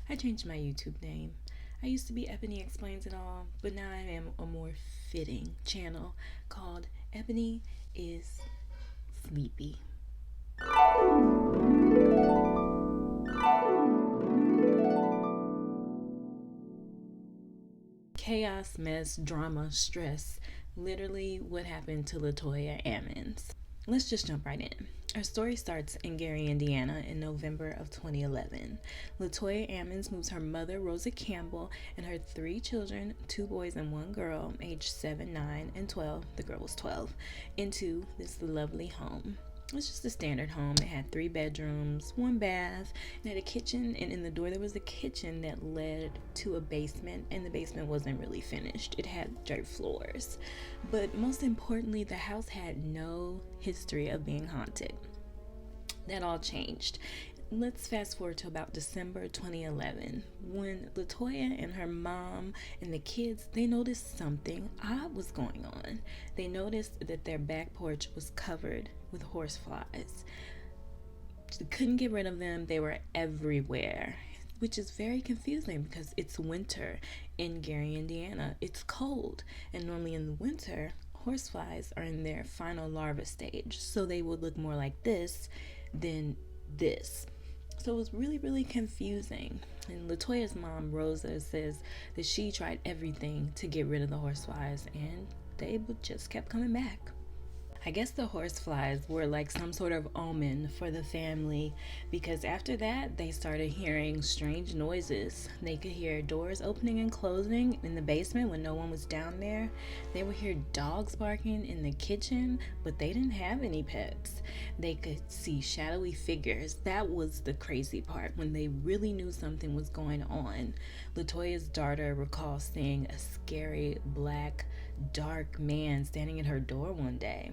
I changed my YouTube name. I used to be Ebony Explains It All, but now I am a more fitting channel called Ebony is Sleepy. Chaos, mess, drama, stress. Literally what happened to Latoya Ammons. Let's just jump right in. Our story starts in Gary, Indiana in November of 2011. Latoya Ammons moves her mother, Rosa Campbell, and her 3 children, 2 boys and 1 girl, aged 7, 9, and 12, the girl was 12, into this lovely home. It was just a standard home. It had 3 bedrooms, 1 bath, it had a kitchen, and in the door there was a kitchen that led to a basement, and the basement wasn't really finished. It had dirt floors. But most importantly, the house had no history of being haunted. That all changed. Let's fast forward to about December 2011 when Latoya and her mom and the kids, they noticed something odd was going on. They noticed that their back porch was covered with horseflies. They couldn't get rid of them. They were everywhere, which is very confusing because it's winter in Gary, Indiana. It's cold, and normally in the winter, horseflies are in their final larva stage, so they would look more like this than this. So it was really, really confusing. And Latoya's mom, Rosa, says that she tried everything to get rid of the horseflies, and they just kept coming back. I guess the horseflies were like some sort of omen for the family, because after that they started hearing strange noises. They could hear doors opening and closing in the basement when no one was down there. They would hear dogs barking in the kitchen, but they didn't have any pets. They could see shadowy figures. That was the crazy part, when they really knew something was going on. Latoya's daughter recalls seeing a scary black dark man standing at her door one day.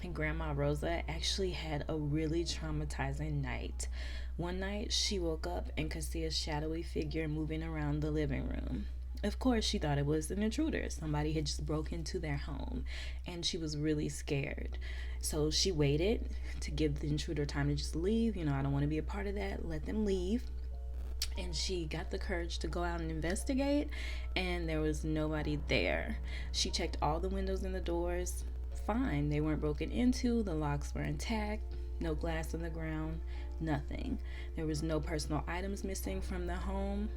And Grandma Rosa actually had a really traumatizing night. One night, she woke up and could see a shadowy figure moving around the living room. Of course, she thought it was an intruder. Somebody had just broke into their home, and she was really scared. So she waited to give the intruder time to just leave. I don't want to be a part of that. Let them leave. And she got the courage to go out and investigate, and there was nobody there. She checked all the windows and the doors. Fine, they weren't broken into, the locks were intact, no glass on the ground, nothing. There was no personal items missing from the home.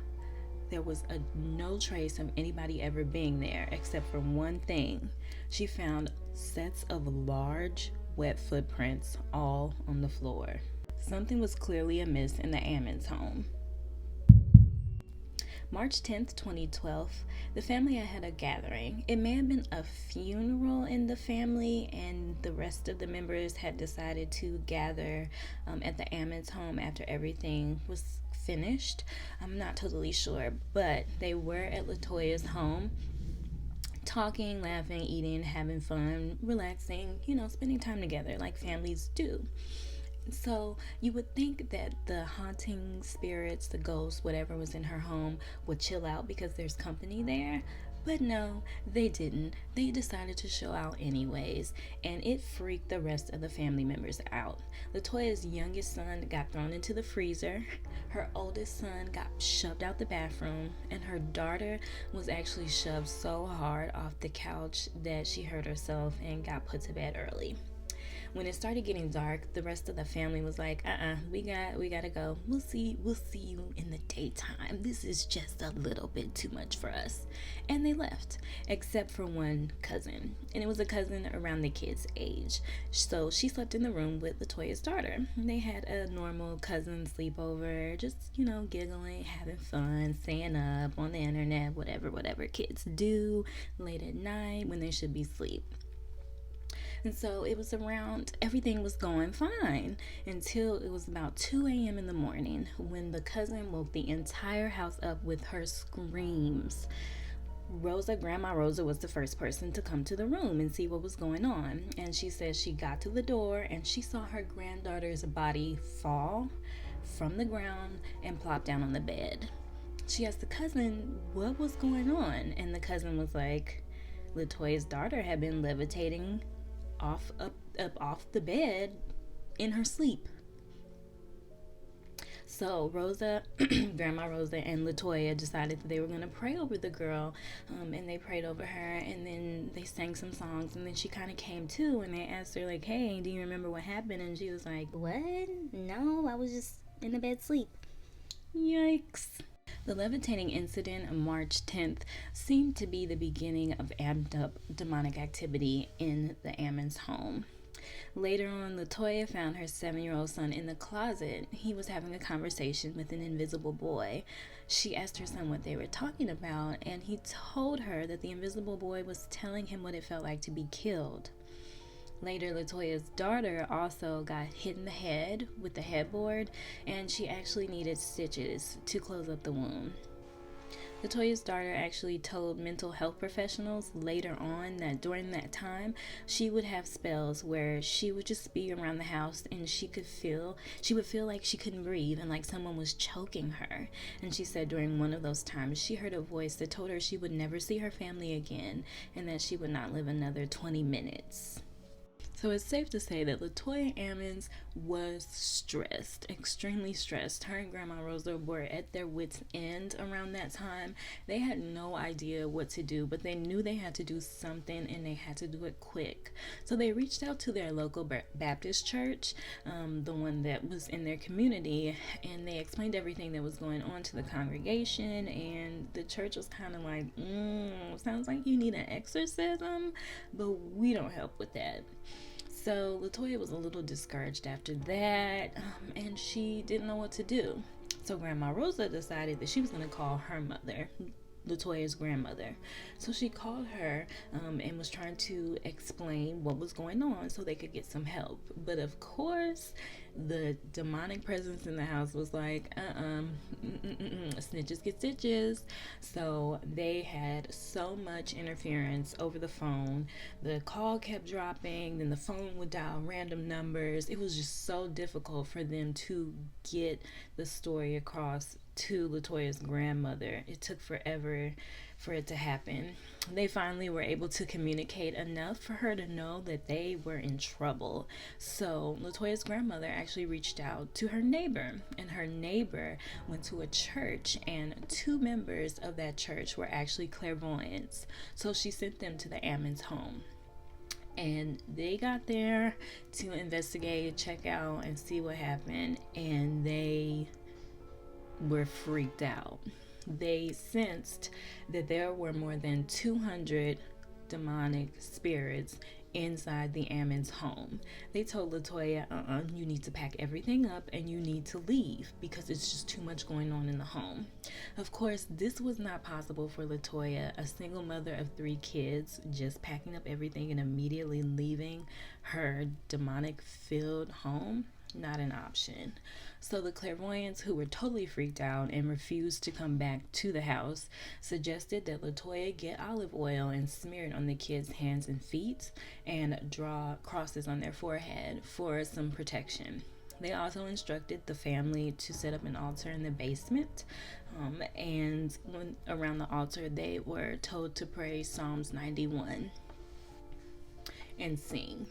There was no trace of anybody ever being there, except for one thing. She found sets of large, wet footprints all on the floor. Something was clearly amiss in the Ammons home. March 10th, 2012, the family had a gathering. It may have been a funeral in the family, and the rest of the members had decided to gather at the Ammons home after everything was finished. I'm not totally sure, but they were at Latoya's home, talking, laughing, eating, having fun, relaxing, spending time together like families do. So you would think that the haunting spirits, the ghosts, whatever was in her home would chill out because there's company there. But no, they didn't. They decided to show out anyways, and it freaked the rest of the family members out. Latoya's youngest son got thrown into the freezer, her oldest son got shoved out the bathroom, and her daughter was actually shoved so hard off the couch that she hurt herself and got put to bed early. When it started getting dark, the rest of the family was like, we gotta go. We'll see you in the daytime. This is just a little bit too much for us. And they left, except for one cousin. And it was a cousin around the kid's age. So she slept in the room with Latoya's daughter. They had a normal cousin sleepover, just, giggling, having fun, staying up on the internet, whatever kids do late at night when they should be asleep. And so it was everything was going fine until it was about 2 a.m. in the morning when the cousin woke the entire house up with her screams. Grandma Rosa was the first person to come to the room and see what was going on. And she says she got to the door and she saw her granddaughter's body fall from the ground and plop down on the bed. She asked the cousin what was going on, and the cousin was like, Latoya's daughter had been levitating off the bed in her sleep. So Rosa, Grandma Rosa, and Latoya decided that they were going to pray over the girl, and they prayed over her, and then they sang some songs, and then she kind of came to, and they asked her like, "Hey, do you remember what happened?" And she was like, "What? No, I was just in the bed sleep." Yikes. The levitating incident of March 10th seemed to be the beginning of amped up demonic activity in the Ammons home. Later on, Latoya found her 7-year-old son in the closet. He was having a conversation with an invisible boy. She asked her son what they were talking about, and he told her that the invisible boy was telling him what it felt like to be killed. Later, Latoya's daughter also got hit in the head with the headboard, and she actually needed stitches to close up the wound. Latoya's daughter actually told mental health professionals later on that during that time, she would have spells where she would just be around the house and she would feel like she couldn't breathe and like someone was choking her. And she said during one of those times, she heard a voice that told her she would never see her family again and that she would not live another 20 minutes. So it's safe to say that Latoya Ammons was stressed, extremely stressed. Her and Grandma Rosa were at their wits' end around that time. They had no idea what to do, but they knew they had to do something and they had to do it quick. So they reached out to their local Baptist church, the one that was in their community, and they explained everything that was going on to the congregation. And the church was kind of like, sounds like you need an exorcism, but we don't help with that. So Latoya was a little discouraged after that, and she didn't know what to do. So Grandma Rosa decided that she was going to call her mother, Latoya's grandmother. So she called her and was trying to explain what was going on so they could get some help. But of course, the demonic presence in the house was like, snitches get stitches. So they had so much interference over the phone. The call kept dropping, then the phone would dial random numbers. It was just so difficult for them to get the story across to Latoya's grandmother. It took forever for it to happen. They finally were able to communicate enough for her to know that they were in trouble. So Latoya's grandmother actually reached out to her neighbor, and her neighbor went to a church, and 2 members of that church were actually clairvoyants. So she sent them to the Ammons home. And they got there to investigate, check out, and see what happened, and they were freaked out. They sensed that there were more than 200 demonic spirits inside the Ammons home. They told Latoya, you need to pack everything up and you need to leave because it's just too much going on in the home. Of course, this was not possible for Latoya, a single mother of 3 kids, just packing up everything and immediately leaving her demonic-filled home. Not an option. So the clairvoyants, who were totally freaked out and refused to come back to the house, suggested that Latoya get olive oil and smear it on the kids' hands and feet and draw crosses on their forehead for some protection. They also instructed the family to set up an altar in the basement, and around the altar they were told to pray Psalms 91 and sing.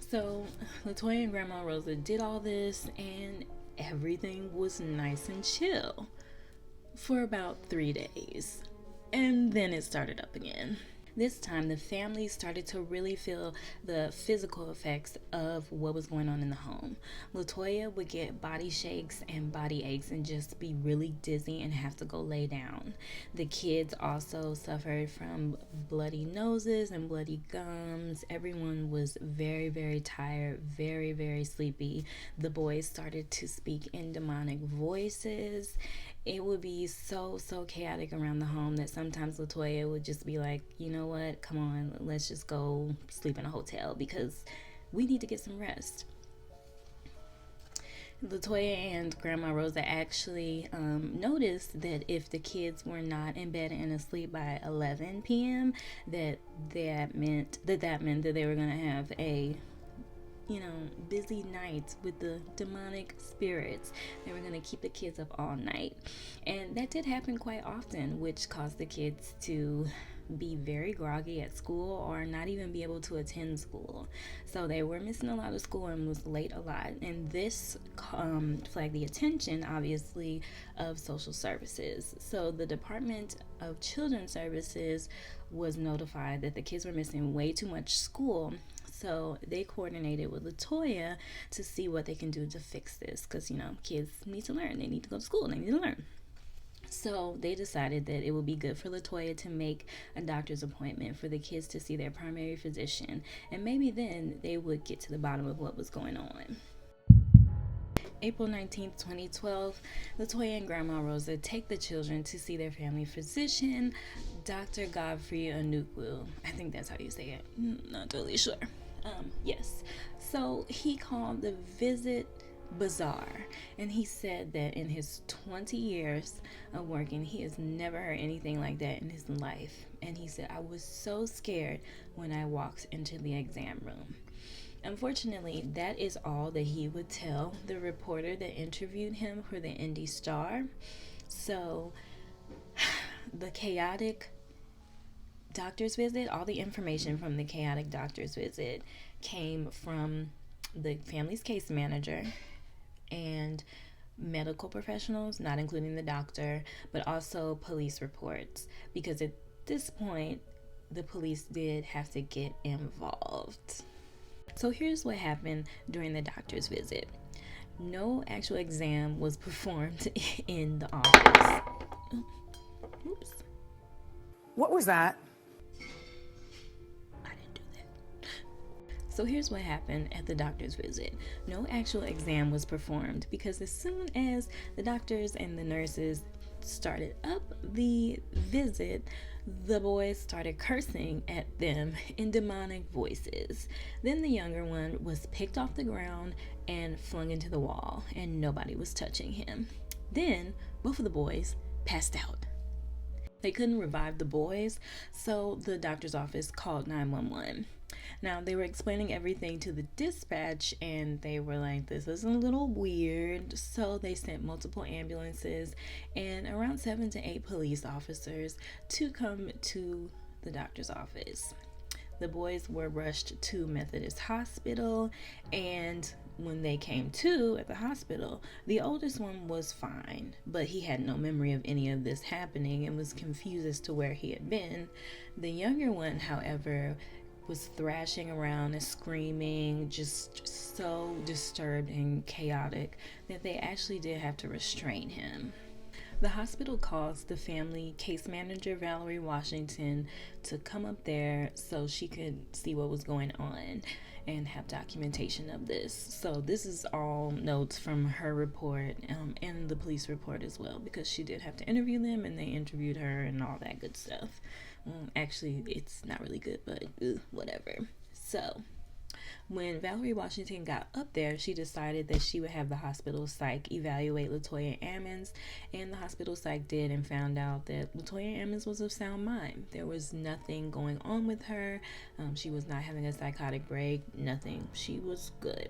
So Latoya and Grandma Rosa did all this, and everything was nice and chill for about 3 days. And then it started up again. This time, the family started to really feel the physical effects of what was going on in the home. Latoya would get body shakes and body aches and just be really dizzy and have to go lay down. The kids also suffered from bloody noses and bloody gums. Everyone was very, very tired, very, very sleepy. The boys started to speak in demonic voices. It would be so chaotic around the home that sometimes Latoya would just be like, you know what, come on, let's just go sleep in a hotel because we need to get some rest. Latoya and Grandma Rosa actually noticed that if the kids were not in bed and asleep by 11 p.m., that meant that they were going to have a busy night with the demonic spirits. They were going to keep the kids up all night. And that did happen quite often, which caused the kids to be very groggy at school or not even be able to attend school. So they were missing a lot of school and was late a lot. And this flagged the attention, obviously, of social services. So the Department of Children's Services was notified that the kids were missing way too much school. So they coordinated with Latoya to see what they can do to fix this, because, you know, kids need to learn. They need to go to school. They need to learn. So they decided that it would be good for Latoya to make a doctor's appointment for the kids to see their primary physician, and maybe then they would get to the bottom of what was going on. April 19th, 2012, Latoya and Grandma Rosa take the children to see their family physician, Dr. Godfrey Onukwu. I think that's how you say it. Not really sure. Yes. So he called the visit bizarre, and he said that in his 20 years of working, he has never heard anything like that in his life. And he said, I was so scared when I walked into the exam room. Unfortunately, that is all that he would tell the reporter that interviewed him for the Indy Star. So the chaotic doctor's visit, all the information from the chaotic doctor's visit came from the family's case manager and medical professionals, not including the doctor, but also police reports, because at this point the police did have to get involved. So here's what happened during the doctor's visit. No actual exam was performed in the office. Oops. What was that? So here's what happened at the doctor's visit. No actual exam was performed because as soon as the doctors and the nurses started up the visit, the boys started cursing at them in demonic voices. Then the younger one was picked off the ground and flung into the wall, and nobody was touching him. Then both of the boys passed out. They couldn't revive the boys, so the doctor's office called 911. Now, they were explaining everything to the dispatch, and they were like, this is a little weird. So they sent multiple ambulances and around 7 to 8 police officers to come to the doctor's office. The boys were rushed to Methodist Hospital, and when they came to at the hospital, the oldest one was fine, but he had no memory of any of this happening and was confused as to where he had been. The younger one, however, was thrashing around and screaming, just so disturbed and chaotic that they actually did have to restrain him. The hospital calls the family case manager, Valerie Washington, to come up there so she could see what was going on and have documentation of this. So this is all notes from her report and the police report as well, because she did have to interview them and they interviewed her and all that good stuff. Actually, it's not really good, but whatever. So when Valerie Washington got up there, she decided that she would have the hospital psych evaluate Latoya Ammons, and the hospital psych did and found out that Latoya Ammons was of sound mind. There was nothing going on with her. She was not having a psychotic break, nothing. She was good.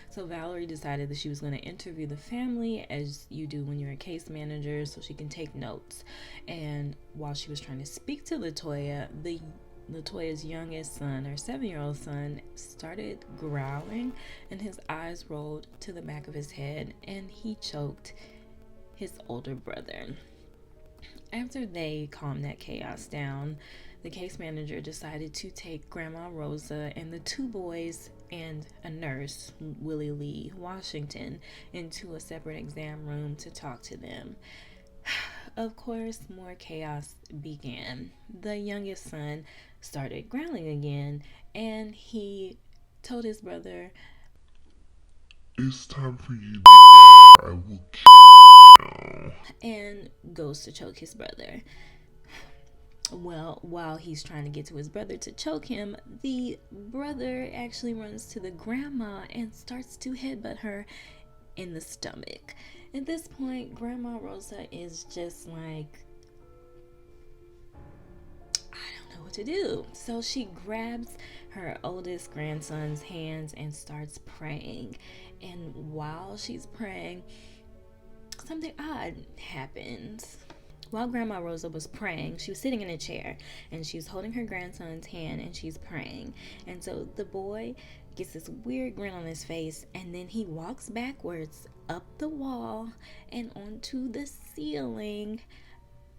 So Valerie decided that she was going to interview the family, as you do when you're a case manager, so she can take notes. And while she was trying to speak to Latoya's youngest son, her 7-year-old son, started growling, and his eyes rolled to the back of his head, and he choked his older brother. After they calmed that chaos down, the case manager decided to take Grandma Rosa and the 2 boys and a nurse, Willie Lee Washington, into a separate exam room to talk to them. Of course, more chaos began. The youngest son started growling again, and he told his brother, "It's time for you to die. I will kill you." And goes to choke his brother. Well, while he's trying to get to his brother to choke him, the brother actually runs to the grandma and starts to headbutt her in the stomach. At this point, Grandma Rosa is just like, I don't know what to do. So she grabs her oldest grandson's hands and starts praying. And while she's praying, something odd happens. While Grandma Rosa was praying, she was sitting in a chair and she was holding her grandson's hand and she's praying. And so the boy gets this weird grin on his face, and then he walks backwards up the wall and onto the ceiling,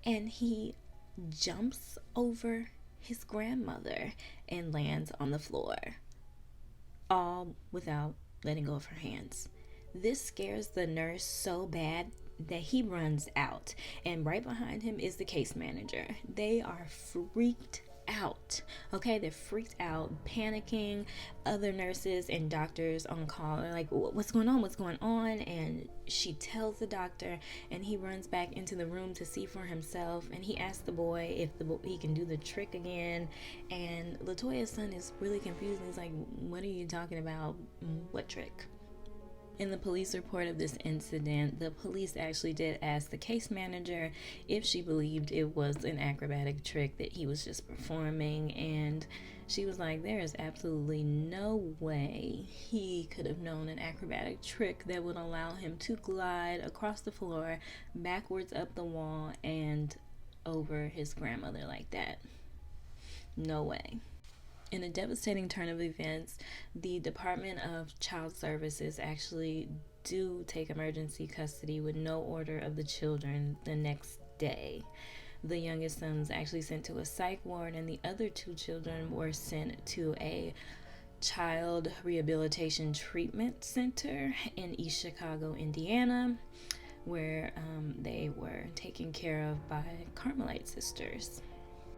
and he jumps over his grandmother and lands on the floor, all without letting go of her hands. This scares the nurse so bad that he runs out, and right behind him is the case manager. They are freaked out. Okay, they're freaked out, panicking. Other nurses and doctors on call are like, what's going on, and she tells the doctor, and he runs back into the room to see for himself, and he asks the boy if he can do the trick again. And Latoya's son is really confused, and he's like, what are you talking about? What trick? In the police report of this incident, the police actually did ask the case manager if she believed it was an acrobatic trick that he was just performing, and she was like, there is absolutely no way he could have known an acrobatic trick that would allow him to glide across the floor, backwards up the wall, and over his grandmother like that. No way. In a devastating turn of events, the Department of Child Services actually do take emergency custody with no order of the children the next day. The youngest son was actually sent to a psych ward, and the other two children were sent to a child rehabilitation treatment center in East Chicago, Indiana, where they were taken care of by Carmelite sisters.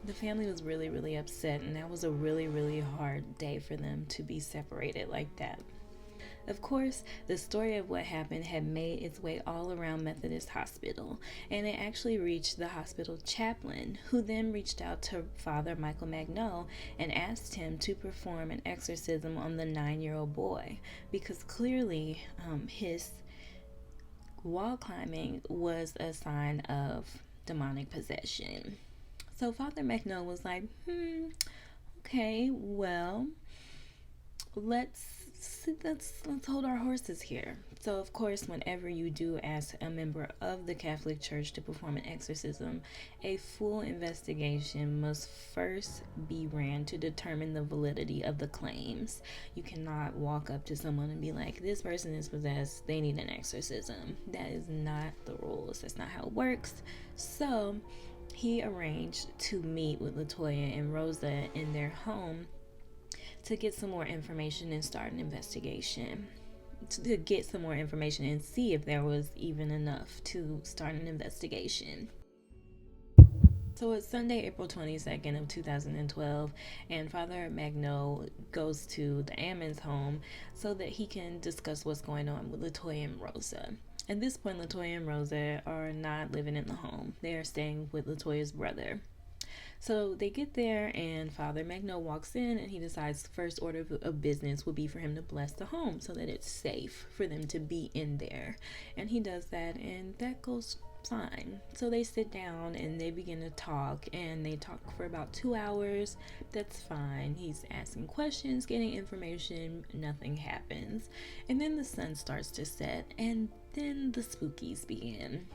The family was really, really upset, and that was a really, really hard day for them to be separated like that. Of course, the story of what happened had made its way all around Methodist Hospital, and it actually reached the hospital chaplain, who then reached out to Father Micheal Maginot and asked him to perform an exorcism on the 9-year-old boy, because clearly his wall climbing was a sign of demonic possession. So Father Micheal was like, okay, well, let's hold our horses here. So of course, whenever you do ask a member of the Catholic Church to perform an exorcism, a full investigation must first be ran to determine the validity of the claims. You cannot walk up to someone and be like, this person is possessed, they need an exorcism. That is not the rules. That's not how it works. So he arranged to meet with Latoya and Rosa in their home to get some more information and start an investigation. To get some more information and see if there was even enough to start an investigation. So it's Sunday, April 22nd of 2012, and Father Maginot goes to the Ammons home so that he can discuss what's going on with Latoya and Rosa. At this point, Latoya and Rosa are not living in the home. They are staying with Latoya's brother. So they get there, and Father Maginot walks in, and he decides the first order of business would be for him to bless the home so that it's safe for them to be in there. And he does that, and that goes fine. So they sit down and they begin to talk, and they talk for about 2 hours. That's fine. He's asking questions, getting information, nothing happens. And then the sun starts to set, and then the spookies begin.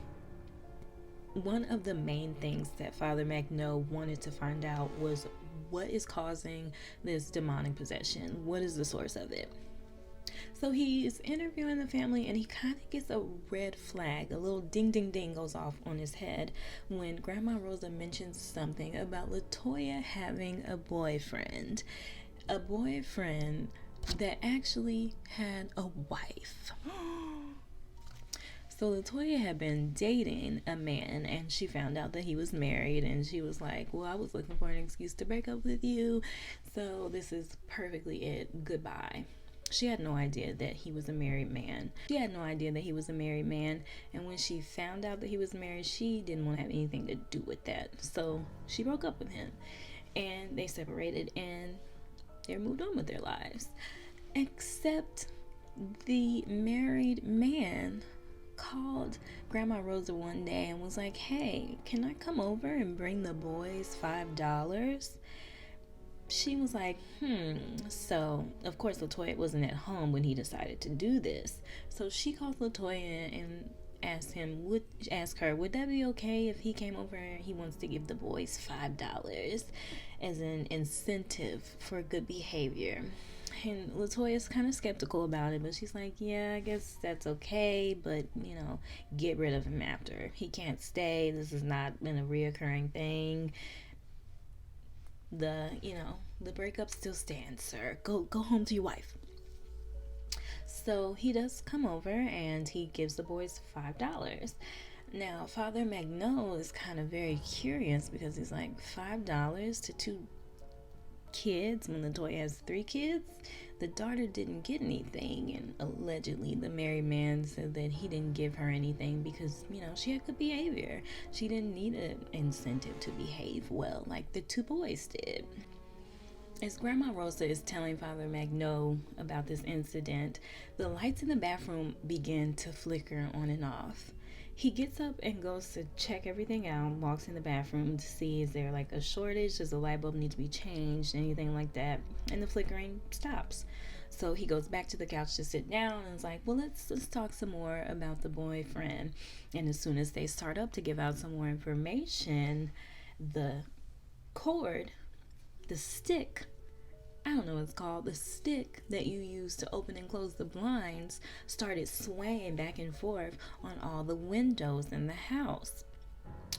One of the main things that Father Maginot wanted to find out was what is causing this demonic possession? What is the source of it? So he's interviewing the family, and he kind of gets a red flag. A little ding ding ding goes off on his head when Grandma Rosa mentions something about Latoya having a boyfriend. A boyfriend that actually had a wife. So Latoya had been dating a man, and she found out that he was married, and she was like, well, I was looking for an excuse to break up with you, so this is perfectly it. Goodbye. She had no idea that he was a married man. And when she found out that he was married, she didn't want to have anything to do with that. So she broke up with him, and they separated, and they moved on with their lives. Except the married man called Grandma Rosa one day and was like, hey, can I come over and bring the boys $5? She was like, So of course Latoya wasn't at home when he decided to do this, so she calls Latoya and ask her, would that be okay if he came over? He wants to give the boys $5 as an incentive for good behavior. And Latoya's kind of skeptical about it, but she's like, yeah, I guess that's okay, but, get rid of him after. He can't stay. This has not been a reoccurring thing. The breakup still stands, sir. Go home to your wife. So he does come over and he gives the boys $5. Now, Father Micheal is kind of very curious because he's like, $5 to 2 kids when Latoya has 3 kids? The daughter didn't get anything, and allegedly the married man said that he didn't give her anything because, she had good behavior. She didn't need an incentive to behave well like the 2 boys did. As Grandma Rosa is telling Father Micheal about this incident, the lights in the bathroom begin to flicker on and off. He gets up and goes to check everything out, walks in the bathroom to see is there like a shortage, does the light bulb need to be changed, anything like that, and the flickering stops. So he goes back to the couch to sit down and is like, well, let's talk some more about the boyfriend. And as soon as they start up to give out some more information, the cord, the stick, I don't know what it's called, the stick that you use to open and close the blinds started swaying back and forth on all the windows in the house.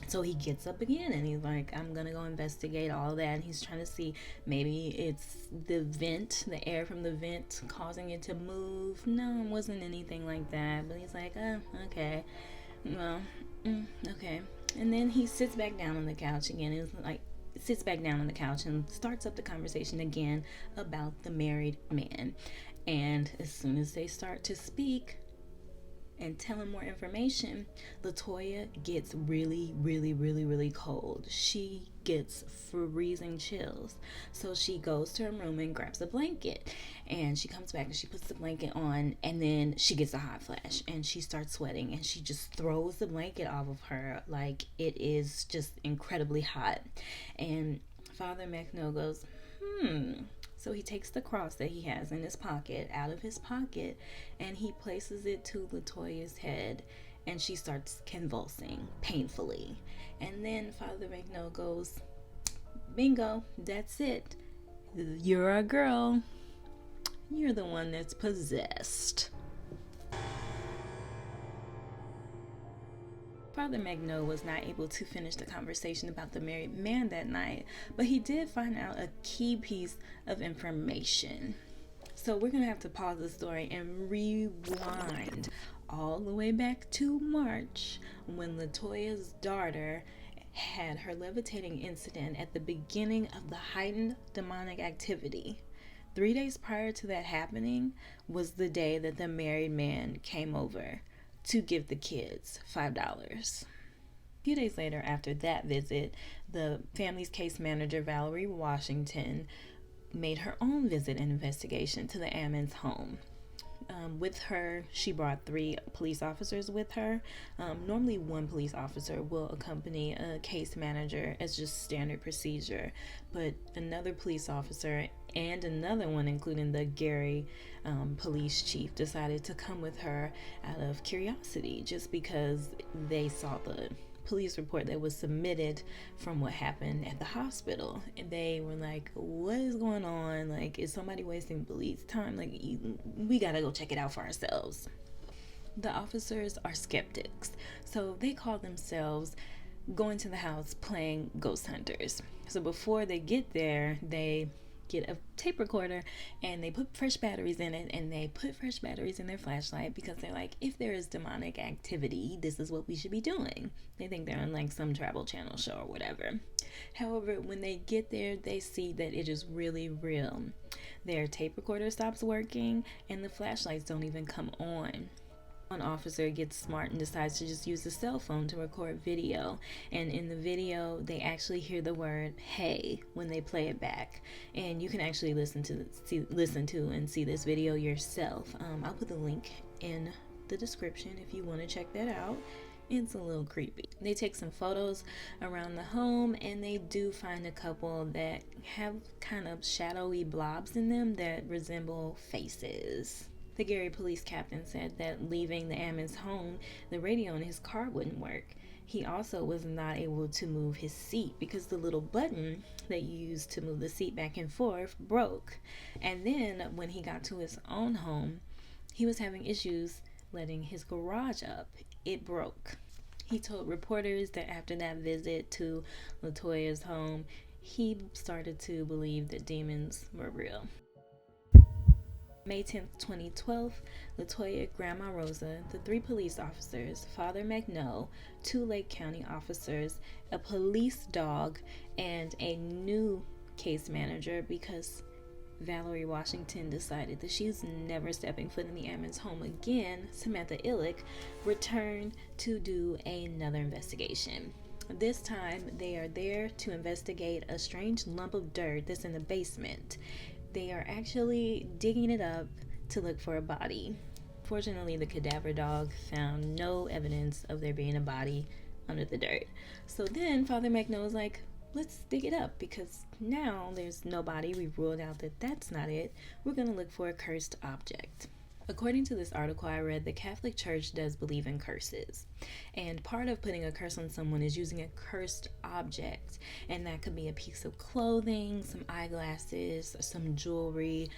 So he gets up again and he's like, I'm gonna go investigate all that. And he's trying to see maybe it's the vent, the air from the vent causing it to move. No, it wasn't anything like that. But he's like, okay. Well, okay. And then he sits back down on the couch again. It's like, sits back down on the couch and starts up the conversation again about the married man. And as soon as they start to speak and tell him more information, Latoya gets really, really, really, really cold. She gets freezing chills. So she goes to her room and grabs a blanket. And she comes back and she puts the blanket on, and then she gets a hot flash and she starts sweating and she just throws the blanket off of her like it is just incredibly hot. And Father Micheal goes, So he takes the cross that he has in his pocket out of his pocket and he places it to Latoya's head, and she starts convulsing painfully. And then Father Micheal goes, bingo, that's it. You're our girl. You're the one that's possessed. Father Micheal was not able to finish the conversation about the married man that night, but he did find out a key piece of information. So we're going to have to pause the story and rewind all the way back to March when Latoya's daughter had her levitating incident at the beginning of the heightened demonic activity. 3 days prior to that happening was the day that the married man came over to give the kids $5. A few days later, after that visit, the family's case manager, Valerie Washington, made her own visit and investigation to the Ammons home. With her, she brought 3 police officers with her. Normally, 1 police officer will accompany a case manager as just standard procedure, but another police officer and another one, including the Gary police chief, decided to come with her out of curiosity, just because they saw the police report that was submitted from what happened at the hospital, and they were like, what is going on? Like, is somebody wasting police time? Like, we gotta go check it out for ourselves. The officers are skeptics, so they call themselves going to the house playing ghost hunters. So before they get there, they get a tape recorder and they put fresh batteries in it, and they put fresh batteries in their flashlight because they're like, if there is demonic activity, this is what we should be doing. They think they're on like some Travel Channel show or whatever. However, when they get there, they see that it is really real. Their tape recorder stops working and the flashlights don't even come on. One officer gets smart and decides to just use a cell phone to record video, and in the video they actually hear the word "hey" when they play it back, and you can actually listen to and see this video yourself. I'll put the link in the description if you want to check that out. It's a little creepy. They take some photos around the home, and they do find a couple that have kind of shadowy blobs in them that resemble faces. The Gary police captain said that leaving the Ammons home, the radio in his car wouldn't work. He also was not able to move his seat because the little button that you use to move the seat back and forth broke. And then when he got to his own home, he was having issues letting his garage up. It broke. He told reporters that after that visit to Latoya's home, he started to believe that demons were real. May 10th, 2012, Latoya, Grandma Rosa, the 3 police officers, Father Micheal, 2 Lake County officers, a police dog, and a new case manager because Valerie Washington decided that she's never stepping foot in the Ammons home again. Samantha Illick returned to do another investigation. This time, they are there to investigate a strange lump of dirt that's in the basement. They are actually digging it up to look for a body. Fortunately, the cadaver dog found no evidence of there being a body under the dirt. So then Father Micheal was like, let's dig it up because now there's no body. We've ruled out that that's not it. We're going to look for a cursed object. According to this article I read, the Catholic Church does believe in curses. And part of putting a curse on someone is using a cursed object. And that could be a piece of clothing, some eyeglasses, some jewelry,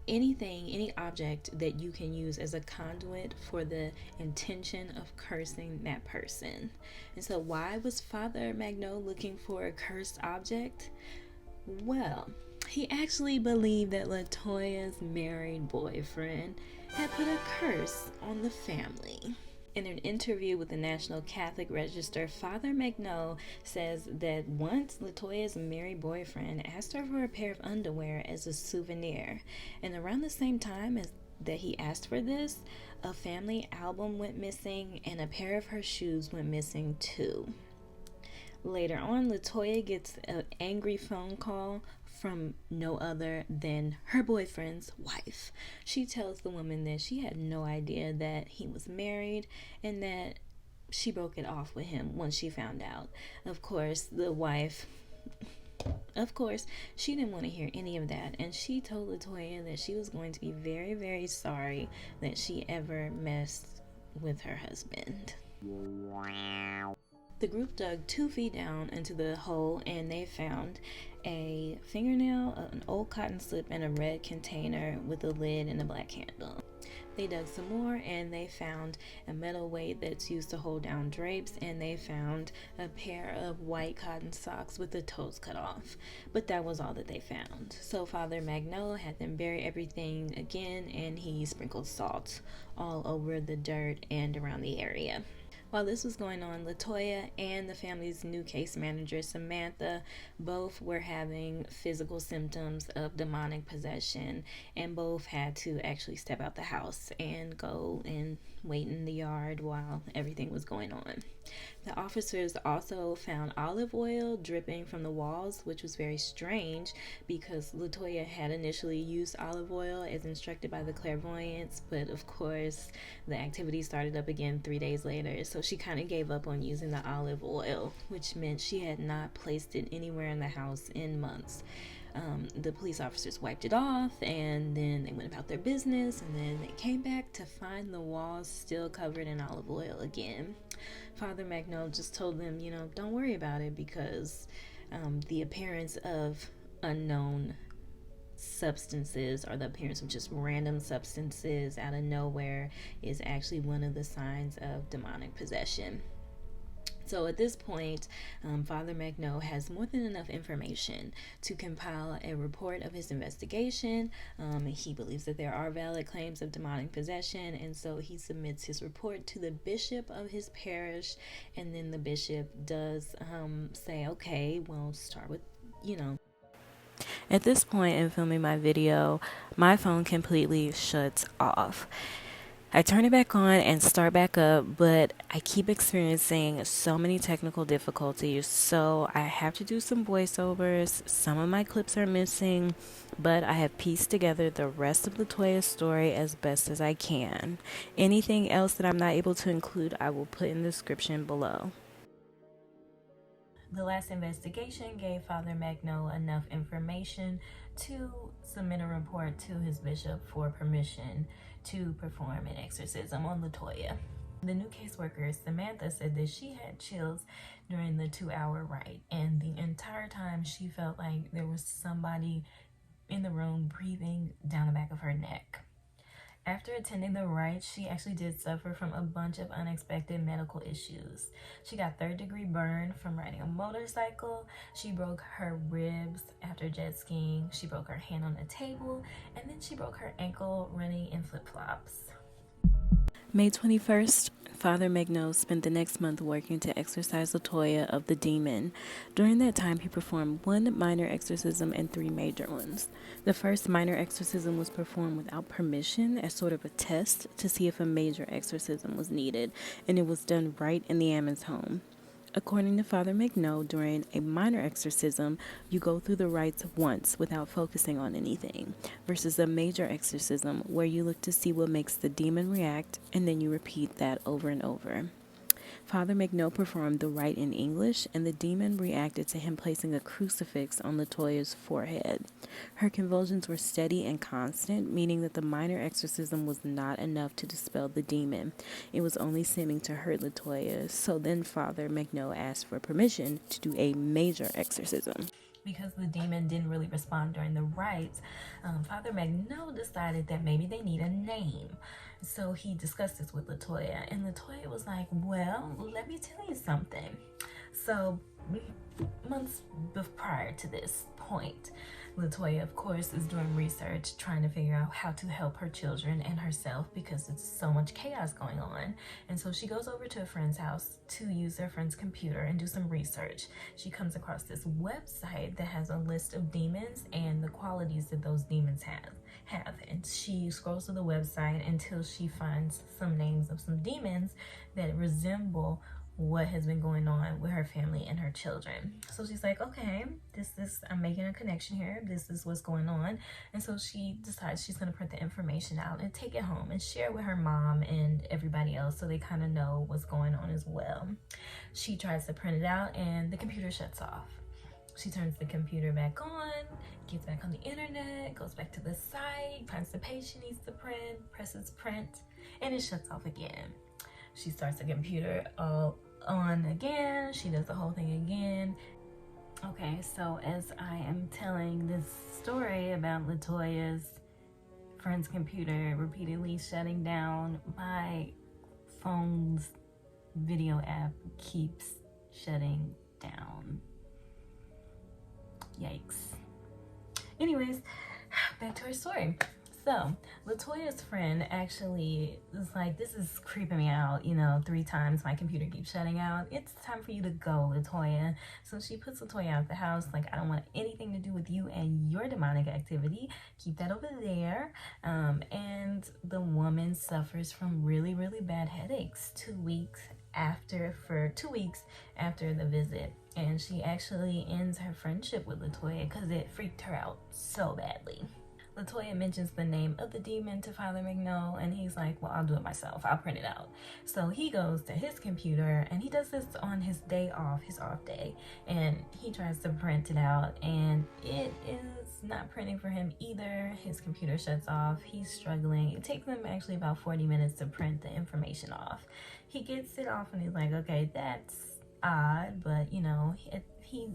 anything, any object that you can use as a conduit for the intention of cursing that person. And so why was Father Micheal looking for a cursed object? Well, he actually believed that Latoya's married boyfriend had put a curse on the family. In an interview with the National Catholic Register, Father Micheal says that once Latoya's married boyfriend asked her for a pair of underwear as a souvenir, and around the same time as that he asked for this, a family album went missing and a pair of her shoes went missing too. Later on, Latoya gets an angry phone call from no other than her boyfriend's wife. She tells the woman that she had no idea that he was married and that she broke it off with him once she found out. Of course, the wife, she didn't want to hear any of that, and she told Latoya that she was going to be very, very sorry that she ever messed with her husband. The group dug 2 feet down into the hole and they found a fingernail, an old cotton slip, and a red container with a lid and a black handle. They dug some more and they found a metal weight that's used to hold down drapes, and they found a pair of white cotton socks with the toes cut off. But that was all that they found. So Father Micheal had them bury everything again, and he sprinkled salt all over the dirt and around the area. While this was going on, Latoya and the family's new case manager, Samantha, both were having physical symptoms of demonic possession, and both had to actually step out the house and go and wait in the yard while everything was going on. The officers also found olive oil dripping from the walls, which was very strange because Latoya had initially used olive oil as instructed by the Clairvoyants, but of course the activity started up again 3 days later, so she kind of gave up on using the olive oil, which meant she had not placed it anywhere in the house in months. The police officers wiped it off, and then they went about their business, and then they came back to find the walls still covered in olive oil again. Father Micheal just told them, don't worry about it because the appearance of unknown substances, or the appearance of just random substances out of nowhere, is actually one of the signs of demonic possession. So at this point, Father Micheal has more than enough information to compile a report of his investigation. He believes that there are valid claims of demonic possession, and so he submits his report to the bishop of his parish, and then the bishop does say, okay, we'll start with, At this point in filming my video, my phone completely shuts off. I turn it back on and start back up, but I keep experiencing so many technical difficulties, so I have to do some voiceovers. Some of my clips are missing, but I have pieced together the rest of Latoya's story as best as I can. Anything else that I'm not able to include, I will put in the description below. The last investigation gave Father Maginot enough information to submit a report to his bishop for permission to perform an exorcism on Latoya. The new caseworker, Samantha, said that she had chills during the 2-hour rite, and the entire time she felt like there was somebody in the room breathing down the back of her neck. After attending the rite, she actually did suffer from a bunch of unexpected medical issues. She got third-degree burn from riding a motorcycle. She broke her ribs after jet skiing. She broke her hand on a table, and then she broke her ankle running in flip-flops. May 21st, Father Maginot spent the next month working to exorcise Latoya of the demon. During that time, he performed 1 minor exorcism and 3 major ones. The first minor exorcism was performed without permission as sort of a test to see if a major exorcism was needed, and it was done right in the Ammons home. According to Father Micheal, during a minor exorcism, you go through the rites once without focusing on anything, versus a major exorcism where you look to see what makes the demon react, and then you repeat that over and over. Father Micheal performed the rite in English, and the demon reacted to him placing a crucifix on Latoya's forehead. Her convulsions were steady and constant, meaning that the minor exorcism was not enough to dispel the demon. It was only seeming to hurt Latoya, so then Father Micheal asked for permission to do a major exorcism. Because the demon didn't really respond during the rites, Father Micheal decided that maybe they need a name. So he discussed this with Latoya, and Latoya was like, well, let me tell you something. So months prior to this point, Latoya, of course, is doing research, trying to figure out how to help her children and herself because it's so much chaos going on. And so she goes over to a friend's house to use their friend's computer and do some research. She comes across this website that has a list of demons and the qualities that those demons have. And she scrolls through the website until she finds some names of some demons that resemble what has been going on with her family and her children. So she's like, okay, I'm making a connection here. This is what's going on. And so she decides she's going to print the information out and take it home and share it with her mom and everybody else so they kind of know what's going on as well. She tries to print it out and the computer shuts off. She turns the computer back on, gets back on the internet, goes back to the site, finds the page she needs to print, presses print, and it shuts off again. She starts the computer on again. She does the whole thing again. Okay, so as I am telling this story about Latoya's friend's computer repeatedly shutting down, my phone's video app keeps shutting down. Yikes. Anyways, back to her story. So, Latoya's friend actually was like, this is creeping me out, 3 times my computer keeps shutting out. It's time for you to go, Latoya. So she puts Latoya out of the house, like, I don't want anything to do with you and your demonic activity. Keep that over there. And the woman suffers from really, really bad headaches 2 weeks after the visit. And she actually ends her friendship with Latoya because it freaked her out so badly. Latoya mentions the name of the demon to Father Micheal, and he's like, well, I'll do it myself. I'll print it out. So he goes to his computer, and he does this on his day off, his off day, and he tries to print it out, and it is not printing for him either. His computer shuts off. He's struggling. It takes him actually about 40 minutes to print the information off. He gets it off, and he's like, okay, that's odd, but,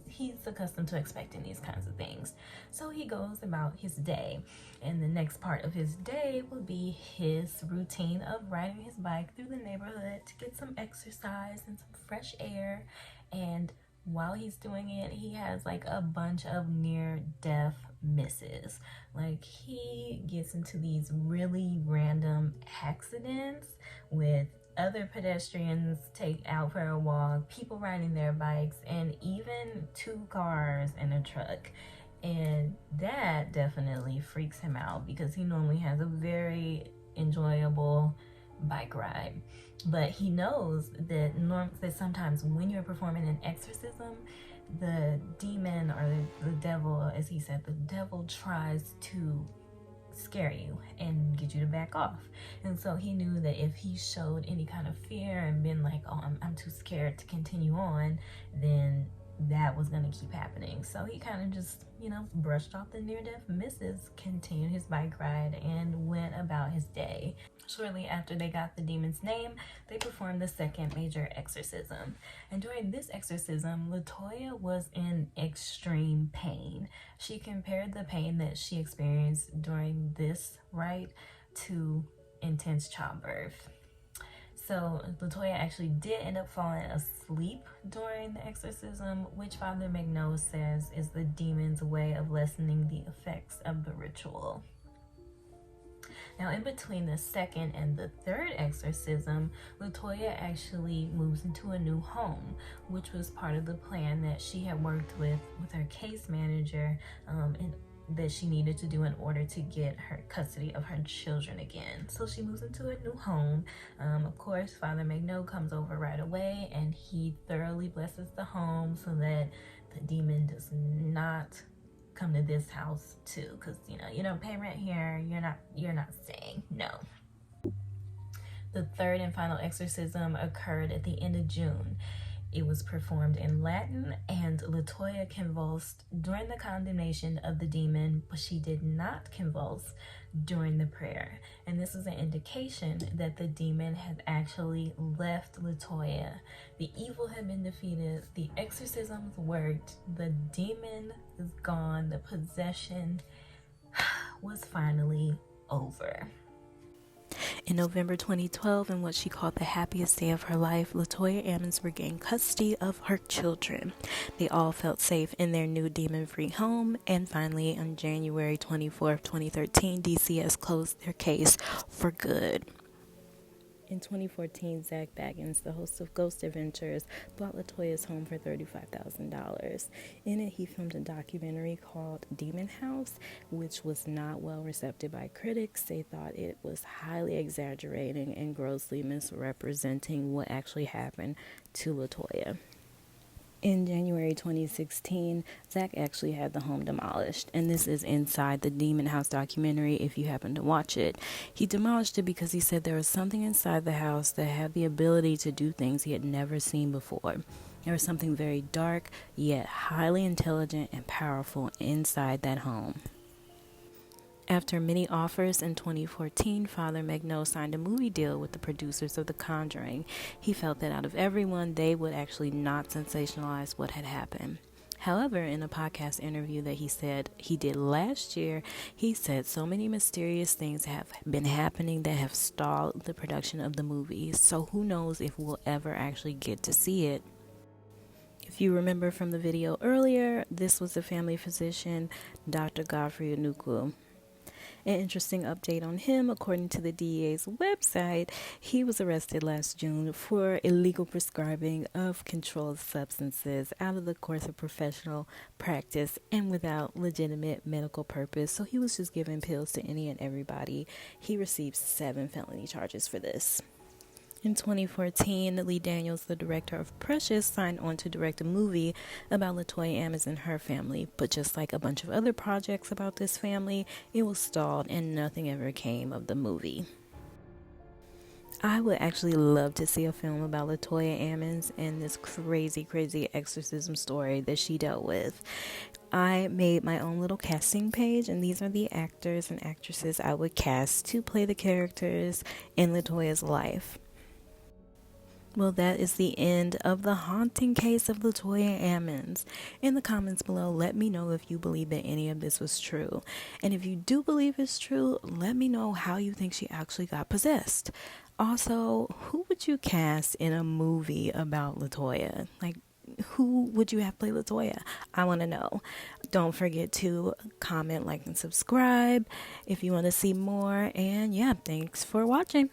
he's accustomed to expecting these kinds of things. So he goes about his day, and the next part of his day will be his routine of riding his bike through the neighborhood to get some exercise and some fresh air. And while he's doing it, he has like a bunch of near-death misses. Like, he gets into these really random accidents with other pedestrians take out for a walk, people riding their bikes, and even 2 cars and a truck. And that definitely freaks him out because he normally has a very enjoyable bike ride. But he knows that sometimes when you're performing an exorcism, the demon or the devil, as he said, the devil tries to scare you and get you to back off. And so he knew that if he showed any kind of fear and been like, oh, I'm too scared to continue on, then that was going to keep happening. So he kind of just, brushed off the near-death misses, continued his bike ride, and went about his day. Shortly after they got the demon's name, they performed the second major exorcism. And during this exorcism, Latoya was in extreme pain. She compared the pain that she experienced during this rite to intense childbirth. So Latoya actually did end up falling asleep during the exorcism, which Father Micheal says is the demon's way of lessening the effects of the ritual. Now, in between the second and the third exorcism, Latoya actually moves into a new home, which was part of the plan that she had worked with her case manager, and that she needed to do in order to get her custody of her children again. So she moves into a new home. Of course, Father Micheal comes over right away, and he thoroughly blesses the home so that the demon does not come to this house too, because you don't pay rent here. You're not staying. No. The third and final exorcism occurred at the end of June. It was performed in Latin, and Latoya convulsed during the condemnation of the demon, but she did not convulse during the prayer. And this is an indication that the demon had actually left Latoya. The evil had been defeated, the exorcisms worked, the demon is gone, the possession was finally over. In November 2012, in what she called the happiest day of her life, Latoya Ammons regained custody of her children. They all felt safe in their new demon-free home, and finally, on January 24th, 2013, DCS closed their case for good. In 2014, Zach Baggins, the host of Ghost Adventures, bought Latoya's home for $35,000. In it, he filmed a documentary called Demon House, which was not well received by critics. They thought it was highly exaggerating and grossly misrepresenting what actually happened to Latoya. In January 2016, Zach actually had the home demolished, and this is inside the Demon House documentary if you happen to watch it. He demolished it because he said there was something inside the house that had the ability to do things he had never seen before. There was something very dark, yet highly intelligent and powerful inside that home. After many offers in 2014, Father Micheal signed a movie deal with the producers of The Conjuring. He felt that out of everyone, they would actually not sensationalize what had happened. However, in a podcast interview that he said he did last year, he said so many mysterious things have been happening that have stalled the production of the movie. So who knows if we'll ever actually get to see it. If you remember from the video earlier, this was the family physician, Dr. Godfrey Onukwu. An interesting update on him, according to the DEA's website, he was arrested last June for illegal prescribing of controlled substances out of the course of professional practice and without legitimate medical purpose. So he was just giving pills to any and everybody. He received 7 felony charges for this. In 2014, Lee Daniels, the director of Precious, signed on to direct a movie about Latoya Ammons and her family. But just like a bunch of other projects about this family, it was stalled and nothing ever came of the movie. I would actually love to see a film about Latoya Ammons and this crazy exorcism story that she dealt with. I made my own little casting page, and these are the actors and actresses I would cast to play the characters in Latoya's life. Well, that is the end of the haunting case of Latoya Ammons. In the comments below, let me know if you believe that any of this was true. And if you do believe it's true, let me know how you think she actually got possessed. Also, who would you cast in a movie about Latoya? Like, who would you have play Latoya? I want to know. Don't forget to comment, like, and subscribe if you want to see more. And yeah, thanks for watching.